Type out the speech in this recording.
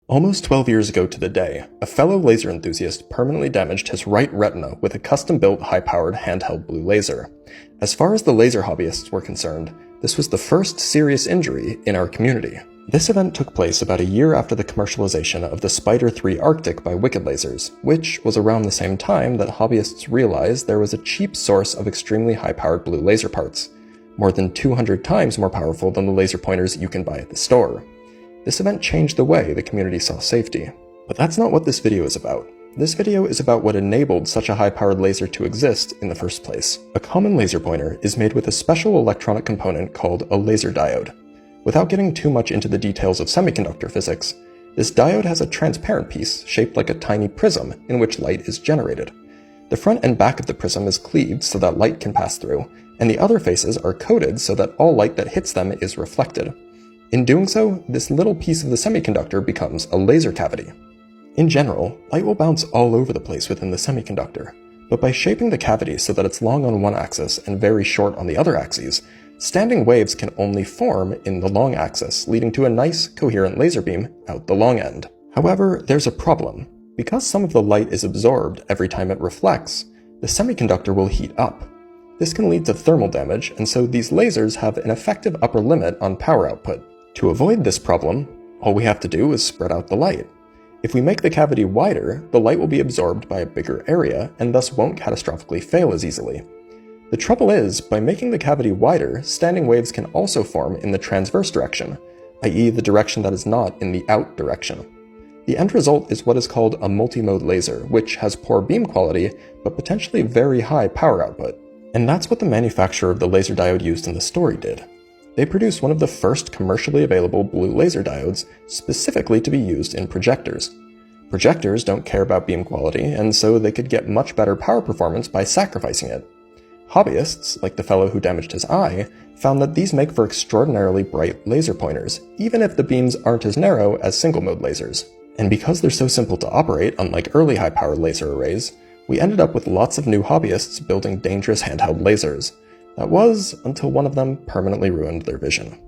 Almost 12 years ago to the day, a fellow laser enthusiast permanently damaged his right retina with a custom-built high-powered handheld blue laser. As far as the laser hobbyists were concerned, this was the first serious injury in our community. This event took place about a year after the commercialization of the Spider 3 Arctic by Wicked Lasers, which was around the same time that hobbyists realized there was a cheap source of extremely high-powered blue laser parts, more than 200 times more powerful than the laser pointers you can buy at the store. This event changed the way the community saw safety. But that's not what this video is about. This video is about what enabled such a high-powered laser to exist in the first place. A common laser pointer is made with a special electronic component called a laser diode. Without getting too much into the details of semiconductor physics, this diode has a transparent piece shaped like a tiny prism in which light is generated. The front and back of the prism is cleaved so that light can pass through, and the other faces are coated so that all light that hits them is reflected. In doing so, this little piece of the semiconductor becomes a laser cavity. In general, light will bounce all over the place within the semiconductor, but by shaping the cavity so that it's long on one axis and very short on the other axes, standing waves can only form in the long axis, leading to a nice, coherent laser beam out the long end. However, there's a problem. Because some of the light is absorbed every time it reflects, the semiconductor will heat up. This can lead to thermal damage, and so these lasers have an effective upper limit on power output. To avoid this problem, all we have to do is spread out the light. If we make the cavity wider, the light will be absorbed by a bigger area and thus won't catastrophically fail as easily. The trouble is, by making the cavity wider, standing waves can also form in the transverse direction, i.e. the direction that is not in the out direction. The end result is what is called a multimode laser, which has poor beam quality but potentially very high power output. And that's what the manufacturer of the laser diode used in the story did. They produced one of the first commercially available blue laser diodes specifically to be used in projectors. Projectors don't care about beam quality, and so they could get much better power performance by sacrificing it. Hobbyists, like the fellow who damaged his eye, found that these make for extraordinarily bright laser pointers, even if the beams aren't as narrow as single-mode lasers. And because they're so simple to operate, unlike early high-powered laser arrays, we ended up with lots of new hobbyists building dangerous handheld lasers. That was until one of them permanently ruined their vision.